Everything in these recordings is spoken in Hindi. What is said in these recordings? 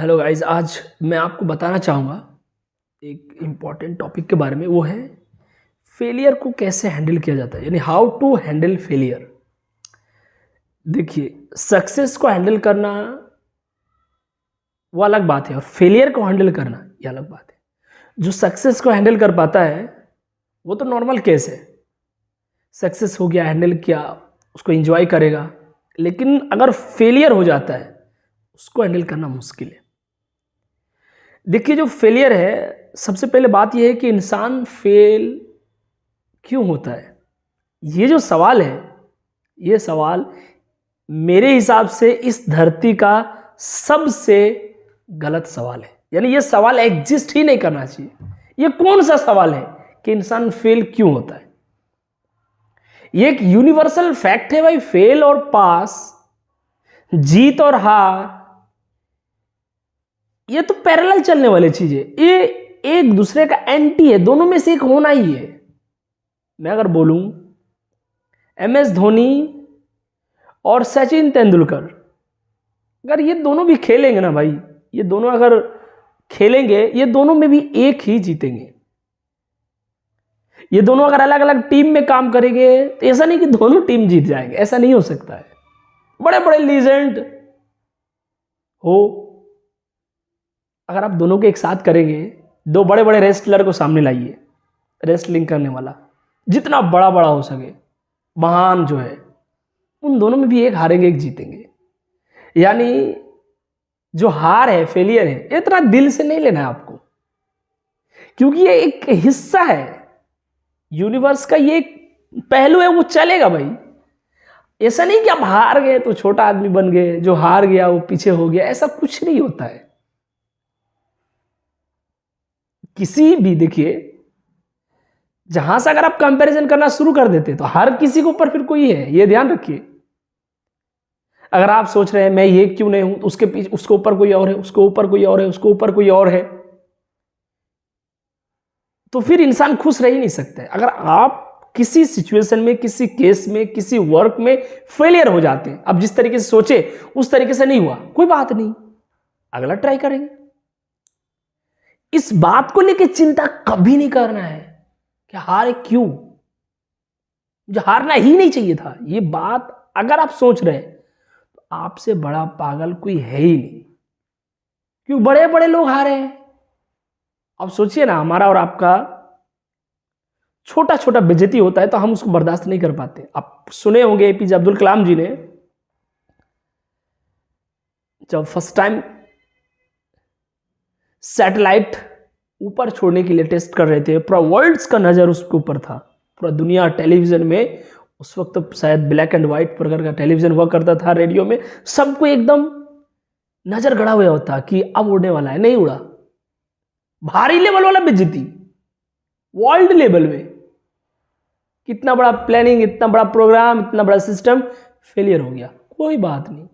हेलो गाइस, आज मैं आपको बताना चाहूँगा एक इम्पॉर्टेंट टॉपिक के बारे में। वो है फेलियर को कैसे हैंडल किया जाता है, यानी हाउ टू हैंडल फेलियर। देखिए, सक्सेस को हैंडल करना वो अलग बात है और फेलियर को हैंडल करना ये अलग बात है। जो सक्सेस को हैंडल कर पाता है वो तो नॉर्मल केस है, सक्सेस हो गया, हैंडल किया, उसको एंजॉय करेगा। लेकिन अगर फेलियर हो जाता है उसको हैंडल करना मुश्किल है। देखिए, जो फेलियर है, सबसे पहले बात यह है कि इंसान फेल क्यों होता है। ये जो सवाल है, ये सवाल मेरे हिसाब से इस धरती का सबसे गलत सवाल है। यानी ये सवाल एग्जिस्ट ही नहीं करना चाहिए। ये कौन सा सवाल है कि इंसान फेल क्यों होता है? ये एक यूनिवर्सल फैक्ट है भाई। फेल और पास, जीत और हार, ये तो पैरेलल चलने वाली चीज है। ये एक दूसरे का एंटी है, दोनों में से एक होना ही है। मैं अगर बोलूं MS धोनी और सचिन तेंदुलकर, अगर ये दोनों भी खेलेंगे ना भाई, ये दोनों अगर खेलेंगे, ये दोनों में भी एक ही जीतेंगे। ये दोनों अगर अलग अलग टीम में काम करेंगे तो ऐसा नहीं कि दोनों टीम जीत जाएंगे, ऐसा नहीं हो सकता है। बड़े बड़े लीजेंड हो, अगर आप दोनों के एक साथ करेंगे, दो बड़े बड़े रेसलर को सामने लाइए, रेसलिंग करने वाला जितना बड़ा बड़ा हो सके, महान जो है, उन दोनों में भी एक हारेंगे एक जीतेंगे। यानी जो हार है, फेलियर है, इतना दिल से नहीं लेना है आपको, क्योंकि ये एक हिस्सा है यूनिवर्स का, ये एक पहलू है, वो चलेगा भाई। ऐसा नहीं कि आप हार गए तो छोटा आदमी बन गए, जो हार गया वो पीछे हो गया, ऐसा कुछ नहीं होता है। किसी भी, देखिए, जहां से अगर आप कंपैरिजन करना शुरू कर देते तो हर किसी के ऊपर फिर कोई है, ये ध्यान रखिए। अगर आप सोच रहे हैं मैं ये क्यों नहीं हूं, तो उसके पीछे उसके ऊपर कोई और है, उसके ऊपर कोई और है, उसके ऊपर कोई और है, तो फिर इंसान खुश रह ही नहीं सकता है। अगर आप किसी सिचुएशन में, किसी केस में, किसी वर्क में फेलियर हो जाते हैं, अब जिस तरीके से सोचे उस तरीके से नहीं हुआ, कोई बात नहीं, अगला ट्राई करेंगे। इस बात को लेकर चिंता कभी नहीं करना है कि हारे क्यों, जो हारना ही नहीं चाहिए था। ये बात अगर आप सोच रहे हैं तो आपसे बड़ा पागल कोई है ही नहीं, क्यों बड़े बड़े लोग हारे हैं। अब सोचिए ना, हमारा और आपका छोटा छोटा बेइज्जती होता है तो हम उसको बर्दाश्त नहीं कर पाते। आप सुने होंगे APJ अब्दुल कलाम जी ने जब फर्स्ट टाइम सैटेलाइट ऊपर छोड़ने के लिए टेस्ट कर रहे थे, पूरा वर्ल्ड का नजर उसके ऊपर था, पूरा दुनिया टेलीविजन में, उस वक्त तो शायद ब्लैक एंड व्हाइट प्रकार का टेलीविजन हुआ करता था, रेडियो में सबको एकदम नजर गड़ा हुआ होता कि अब उड़ने वाला है, नहीं उड़ा। भारी लेवल वाला बेइज्जती, वर्ल्ड लेवल में कितना बड़ा प्लानिंग, इतना बड़ा प्रोग्राम, इतना बड़ा सिस्टम, फेलियर हो गया। कोई बात नहीं,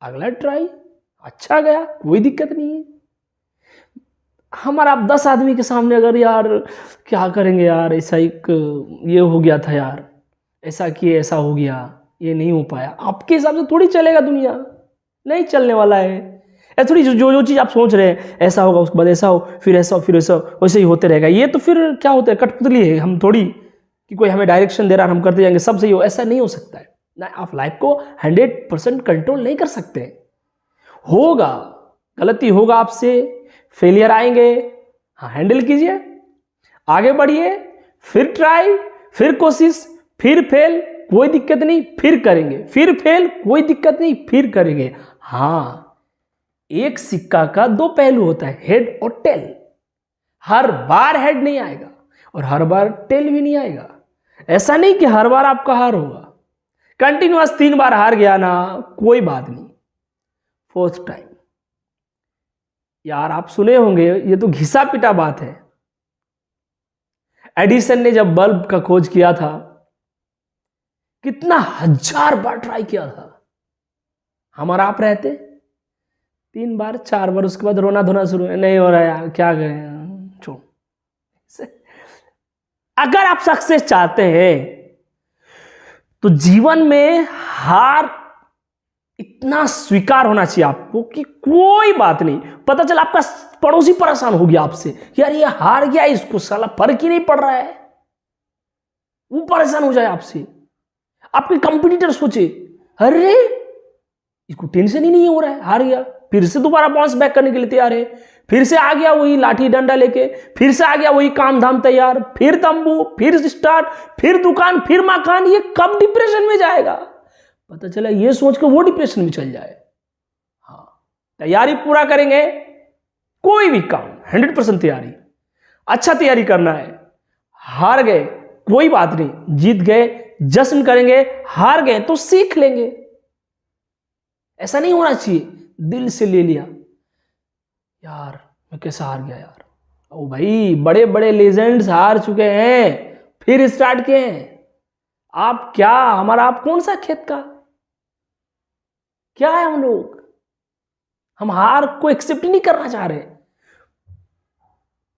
अगला ट्राई, अच्छा गया, कोई दिक्कत नहीं है। हमारा आप 10 आदमी के सामने अगर यार क्या करेंगे यार, ऐसा एक ये हो गया था यार, ऐसा किए, ऐसा हो गया, ये नहीं हो पाया, आपके हिसाब से थोड़ी चलेगा दुनिया, नहीं चलने वाला है। ऐसा थोड़ी जो चीज़ आप सोच रहे हैं ऐसा होगा, उसके बाद ऐसा हो, फिर ऐसा हो, फिर ऐसा हो, वैसे ही होते रहेगा। ये तो फिर क्या होता है, कठपुतली है। हम थोड़ी कि कोई हमें डायरेक्शन दे रहा है, हम करते जाएंगे, सब सही हो, ऐसा नहीं हो सकता है ना। आप लाइफ को 100% कंट्रोल नहीं कर सकते। होगा, गलती होगा आपसे, फेलियर आएंगे, हाँ, हैंडल कीजिए, आगे बढ़िए, फिर ट्राई, फिर कोशिश, फिर फेल, कोई दिक्कत नहीं, फिर करेंगे, फिर फेल, कोई दिक्कत नहीं, फिर करेंगे। हाँ, एक सिक्का का दो पहलू होता है, हेड और टेल। हर बार हेड नहीं आएगा और हर बार टेल भी नहीं आएगा। ऐसा नहीं कि हर बार आपका हार होगा। कंटिन्यूअस 3 बार हार गया ना, कोई बात नहीं, फोर्थ टाइम। यार आप सुने होंगे, ये तो घिसा पिटा बात है, एडिसन ने जब बल्ब का खोज किया था, कितना 1000 बार ट्राई किया था। हमारा आप रहते 3 बार 4 बार, उसके बाद रोना धोना शुरू, नहीं हो रहा यार, क्या करें, छोड़। अगर आप सक्सेस चाहते हैं तो जीवन में हार इतना स्वीकार होना चाहिए आपको कि कोई बात नहीं। पता चला आपका पड़ोसी परेशान हो गया आपसे, यार ये हार गया, इसको साला फर्क ही नहीं पड़ रहा है, वो परेशान हो जाए आपसे। आपके कंपटीटर सोचे, अरे इसको टेंशन ही नहीं हो रहा है, हार गया, फिर से दोबारा बाउंस बैक करने के लिए तैयार है, फिर से आ गया वही लाठी डंडा लेके, फिर से आ गया वही काम धाम तैयार, फिर तंबू, फिर स्टार्ट, फिर दुकान, फिर मकान। ये कब डिप्रेशन में जाएगा? पता चला ये सोच के वो डिप्रेशन में चल जाए। हाँ, तैयारी पूरा करेंगे, कोई भी काम 100% तैयारी, अच्छा तैयारी करना है। हार गए कोई बात नहीं, जीत गए जश्न करेंगे, हार गए तो सीख लेंगे। ऐसा नहीं होना चाहिए दिल से ले लिया, यार मैं कैसे हार गया यार। ओ भाई, बड़े बड़े लेजेंड्स हार चुके हैं, फिर स्टार्ट किए हैं। आप क्या, हमारा आप कौन सा खेत का, क्या है हम लोग? हम हार को एक्सेप्ट ही नहीं करना चाह रहे।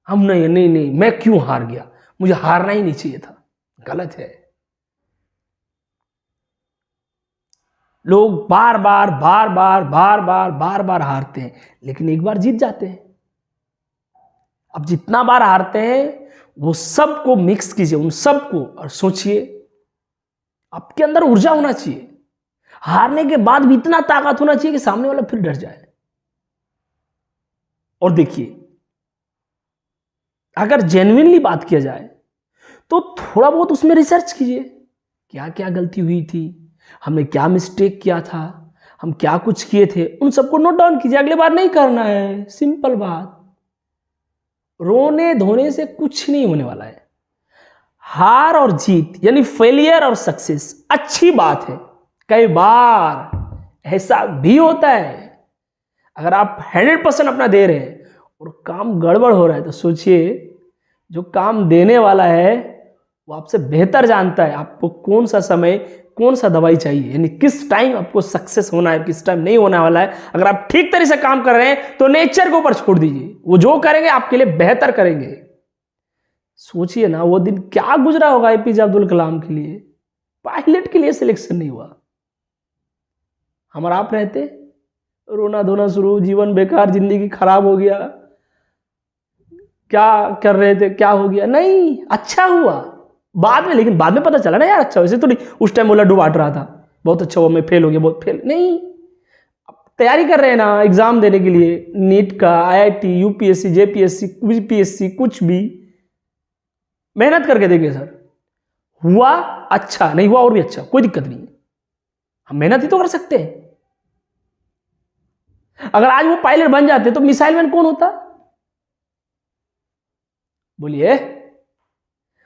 हम नहीं नहीं नहीं, मैं क्यों हार गया, मुझे हारना ही नहीं चाहिए था। गलत है। लोग बार बार बार बार बार बार बार बार हारते हैं, लेकिन एक बार जीत जाते हैं। अब जितना बार हारते हैं वो सबको मिक्स कीजिए, उन सबको, और सोचिए आपके अंदर ऊर्जा होना चाहिए। हारने के बाद भी इतना ताकत होना चाहिए कि सामने वाला फिर डर जाए। और देखिए, अगर जेन्युइनली बात किया जाए तो थोड़ा बहुत उसमें रिसर्च कीजिए, क्या क्या गलती हुई थी, हमने क्या मिस्टेक किया था, हम क्या कुछ किए थे, उन सबको नोट डाउन कीजिए। अगली बार नहीं करना है, सिंपल बात। रोने धोने से कुछ नहीं होने वाला है। हार और जीत यानी फेलियर और सक्सेस अच्छी बात है। कई बार ऐसा भी होता है, अगर आप 100% अपना दे रहे हैं और काम गड़बड़ हो रहा है तो सोचिए, जो काम देने वाला है वो आपसे बेहतर जानता है आपको कौन सा समय, कौन सा दवाई चाहिए, यानी किस टाइम आपको सक्सेस होना है, किस टाइम नहीं होने वाला है। अगर आप ठीक तरह से काम कर रहे हैं तो नेचर के ऊपर छोड़ दीजिए, वो जो करेंगे आपके लिए बेहतर करेंगे। सोचिए ना, वो दिन क्या गुजरा होगा एपीजे अब्दुल कलाम के लिए, पायलट के लिए सिलेक्शन नहीं हुआ। हमारा आप रहते, रोना धोना शुरू, जीवन बेकार, जिंदगी खराब हो गया, क्या कर रहे थे, क्या हो गया। नहीं, अच्छा हुआ बाद में, लेकिन बाद में पता चला ना यार अच्छा, वैसे तो नहीं, उस टाइम वो लड्डू बांट रहा था, बहुत अच्छा हुआ, मैं फेल हो गया, बहुत फेल नहीं। तैयारी कर रहे हैं ना एग्जाम देने के लिए, नीट का, आईआईटी, यूपीएससी, जेपीएससी, बीपीएससी, कुछ भी मेहनत करके देखिए सर, हुआ अच्छा, नहीं हुआ और भी अच्छा, कोई दिक्कत नहीं है। हम मेहनत ही तो कर सकते हैं। अगर आज वो पायलट बन जाते तो मिसाइल मैन कौन होता? बोलिए।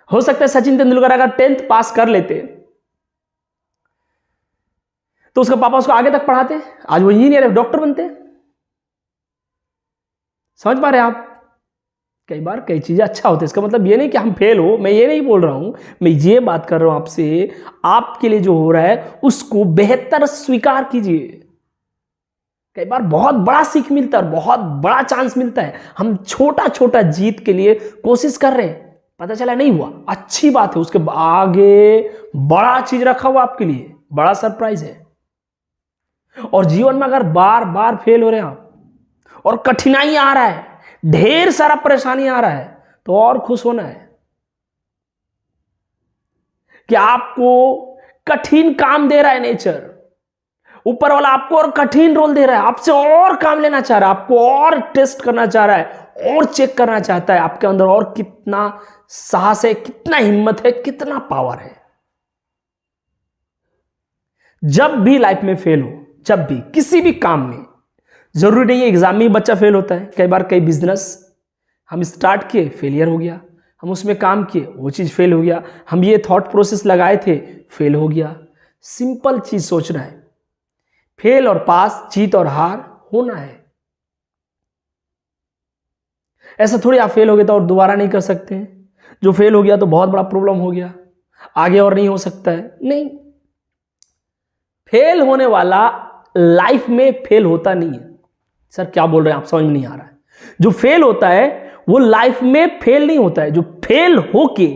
हो सकता है सचिन तेंदुलकर अगर 10th पास कर लेते तो उसका पापा उसको आगे तक पढ़ाते, आज वो इंजीनियर है, डॉक्टर बनते। समझ पा रहे हैं आप? कई बार कई चीजें अच्छा होता है, इसका मतलब ये नहीं कि हम फेल हो, मैं ये नहीं बोल रहा हूं, मैं ये बात कर रहा हूं आपसे, आपके लिए जो हो रहा है उसको बेहतर स्वीकार कीजिए। कई बार बहुत बड़ा सीख मिलता है और बहुत बड़ा चांस मिलता है, हम छोटा छोटा जीत के लिए कोशिश कर रहे हैं, पता चला नहीं हुआ, अच्छी बात है, उसके आगे बड़ा चीज रखा हुआ आपके लिए, बड़ा सरप्राइज है। और जीवन में अगर बार बार फेल हो रहे हैं आप और कठिनाई आ रहा है, ढेर सारा परेशानी आ रहा है, तो और खुश होना है कि आपको कठिन काम दे रहा है नेचर, ऊपर वाला आपको और कठिन रोल दे रहा है, आपसे और काम लेना चाह रहा है, आपको और टेस्ट करना चाह रहा है, और चेक करना चाहता है आपके अंदर और कितना साहस है, कितना हिम्मत है, कितना पावर है। जब भी लाइफ में फेल हो, जब भी किसी भी काम में, जरूरी नहीं है एग्जाम में ही बच्चा फेल होता है, कई बार कई बिजनेस हम स्टार्ट किए, फेलियर हो गया, हम उसमें काम किए, वो चीज फेल हो गया, हम ये थॉट प्रोसेस लगाए थे, फेल हो गया। सिंपल चीज सोचना है, फेल और पास, जीत और हार होना है। ऐसा थोड़ी आप फेल हो गए तो और दोबारा नहीं कर सकते हैं, जो फेल हो गया तो बहुत बड़ा प्रॉब्लम हो गया, आगे और नहीं हो सकता है, नहीं। फेल होने वाला लाइफ में फेल होता नहीं है। सर क्या बोल रहे हैं आप, समझ में नहीं आ रहा है। जो फेल होता है वो लाइफ में फेल नहीं होता है, जो फेल होके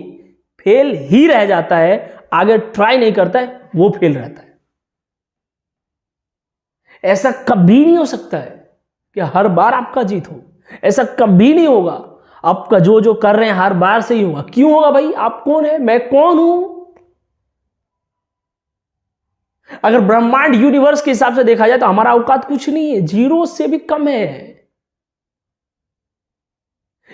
फेल ही रह जाता है, आगे ट्राई नहीं करता है, वो फेल रहता है। ऐसा कभी नहीं हो सकता है कि हर बार आपका जीत हो, ऐसा कभी नहीं होगा। आपका जो जो कर रहे हैं हर बार से ही होगा। क्यों होगा भाई? आप कौन है, मैं कौन हूं? अगर ब्रह्मांड यूनिवर्स के हिसाब से देखा जाए तो हमारा औकात कुछ नहीं है, जीरो से भी कम है।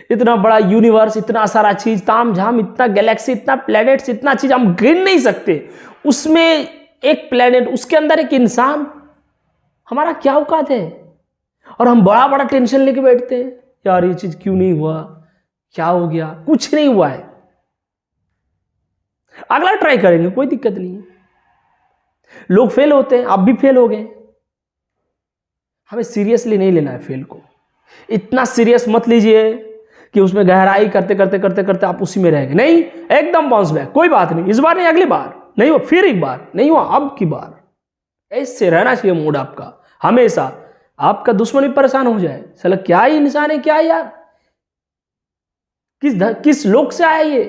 इतना बड़ा यूनिवर्स, इतना सारा चीज, ताम झाम, इतना गैलेक्सी, इतना प्लैनेट्स, इतना चीज हम गिन नहीं सकते। उसमें एक प्लैनेट, उसके अंदर एक इंसान, हमारा क्या औकात है? और हम बड़ा बड़ा टेंशन लेके बैठते हैं, यार ये चीज क्यों नहीं हुआ, क्या हो गया? कुछ नहीं हुआ है, अगला ट्राई करेंगे, कोई दिक्कत नहीं है। लोग फेल होते हैं, आप भी फेल हो गए। हमें सीरियसली नहीं लेना है फेल को। इतना सीरियस मत लीजिए कि उसमें गहराई करते करते करते करते आप उसी में रह गए। नहीं, एकदम बाउंस बैक, कोई बात नहीं, इस बार नहीं, अगली बार नहीं हुआ, फिर एक बार नहीं हुआ, अब की बार। ऐसे रहना चाहिए मूड आपका हमेशा। आपका दुश्मन भी परेशान हो जाए, साला क्या ही इंसान है, क्या यार, किस लोक से आया ये,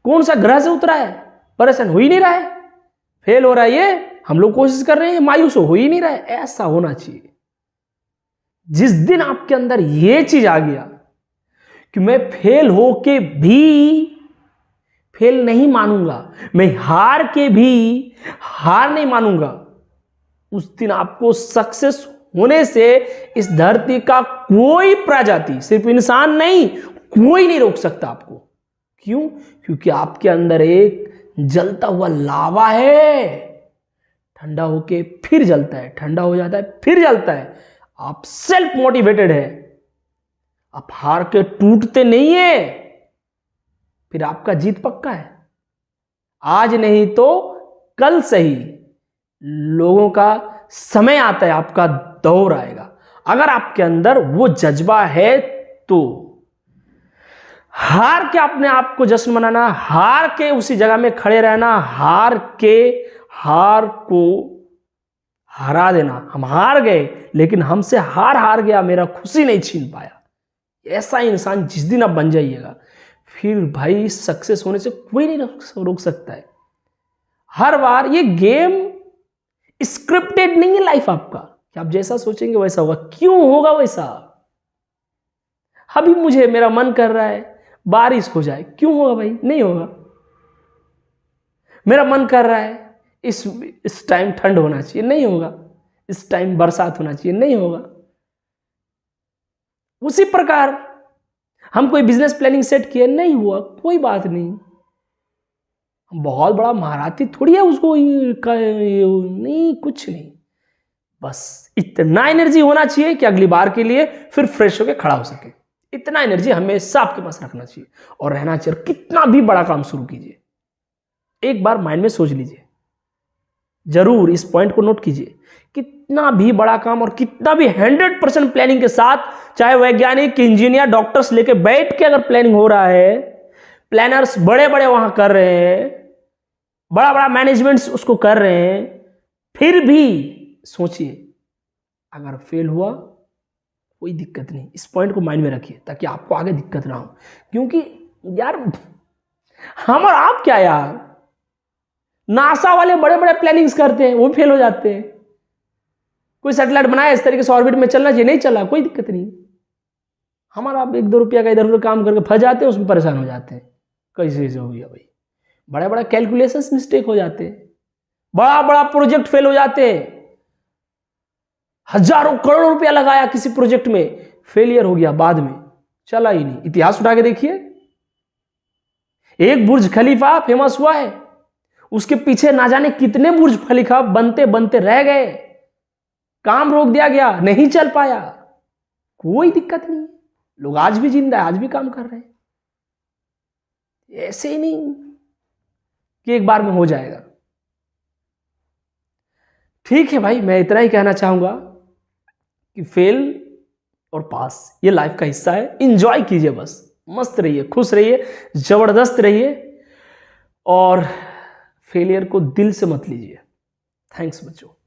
कौन सा ग्रह से उतरा है, परेशान हो ही नहीं रहा है, फेल हो रहा है ये, हम लोग कोशिश कर रहे हैं, मायूस हो ही नहीं रहा है। ऐसा होना चाहिए। जिस दिन आपके अंदर ये चीज आ गया कि मैं फेल होके भी फेल नहीं मानूंगा, मैं हार के भी हार नहीं मानूंगा, उस दिन आपको सक्सेस होने से इस धरती का कोई प्रजाति, सिर्फ इंसान नहीं, कोई नहीं रोक सकता आपको। क्यों? क्योंकि आपके अंदर एक जलता हुआ लावा है, ठंडा होके फिर जलता है, ठंडा हो जाता है फिर जलता है। आप सेल्फ मोटिवेटेड है, आप हार के टूटते नहीं है, फिर आपका जीत पक्का है। आज नहीं तो कल सही, लोगों का समय आता है, आपका दौर आएगा। अगर आपके अंदर वो जज्बा है तो हार के अपने आप को जश्न मनाना, हार के उसी जगह में खड़े रहना, हार के हार को हरा देना। हम हार गए लेकिन हमसे हार गया, मेरा खुशी नहीं छीन पाया। ऐसा इंसान जिस दिन आप बन जाइएगा, फिर भाई सक्सेस होने से कोई नहीं रोक सकता है। हर बार ये गेम स्क्रिप्टेड नहीं है लाइफ आपका कि आप जैसा सोचेंगे वैसा होगा। क्यों होगा वैसा? अभी मेरा मन कर रहा है बारिश हो जाए, क्यों होगा भाई? नहीं होगा। मेरा मन कर रहा है इस टाइम ठंड होना चाहिए, नहीं होगा। इस टाइम बरसात होना चाहिए, नहीं होगा। उसी प्रकार हम कोई बिजनेस प्लानिंग सेट किए, नहीं हुआ, कोई बात नहीं। बहुत बड़ा महारथी थोड़ी है, उसको नहीं, कुछ नहीं। बस इतना एनर्जी होना चाहिए कि अगली बार के लिए फिर फ्रेश होकर खड़ा हो सके। इतना एनर्जी हमेशा आपके पास रखना चाहिए और रहना चाहिए। कितना भी बड़ा काम शुरू कीजिए, एक बार माइंड में सोच लीजिए, जरूर इस पॉइंट को नोट कीजिए। कितना भी बड़ा काम और कितना भी 100% प्लानिंग के साथ, चाहे वैज्ञानिक, इंजीनियर, डॉक्टर्स लेके बैठ के अगर प्लानिंग हो रहा है, प्लानर्स बड़े बड़े वहां कर रहे हैं, बड़ा बड़ा मैनेजमेंट उसको कर रहे हैं, फिर भी सोचिए अगर फेल हुआ कोई दिक्कत नहीं। इस पॉइंट को माइंड में रखिए ताकि आपको आगे दिक्कत ना हो। क्योंकि यार हम और आप क्या यार, नासा वाले बड़े बड़े प्लानिंग्स करते हैं, वो फेल हो जाते हैं। कोई सैटेलाइट बनाया इस तरीके से ऑर्बिट में चलना चाहिए, नहीं चला, कोई दिक्कत नहीं। हमारा आप 1-2 रुपया का इधर उधर काम करके फंस जाते हैं, उसमें परेशान हो जाते हैं, कैसे हो गया भाई। बड़ा बड़ा कैलकुलेशंस मिस्टेक हो जाते हैं, बड़ा बड़ा प्रोजेक्ट फेल हो जाते हैं। हजारों करोड़ों रुपया लगाया किसी प्रोजेक्ट में, फेलियर हो गया, बाद में चला ही नहीं। इतिहास उठा के देखिए, एक बुर्ज खलीफा फेमस हुआ है, उसके पीछे ना जाने कितने बुर्ज खलीफा बनते बनते रह गए, काम रोक दिया गया, नहीं चल पाया, कोई दिक्कत नहीं। लोग आज भी जिंदा है, आज भी काम कर रहे हैं। ऐसे ही नहीं कि एक बार में हो जाएगा। ठीक है भाई, मैं इतना ही कहना चाहूंगा कि फेल और पास ये लाइफ का हिस्सा है। एंजॉय कीजिए, बस मस्त रहिए, खुश रहिए, जबरदस्त रहिए और फेलियर को दिल से मत लीजिए। थैंक्स बच्चों।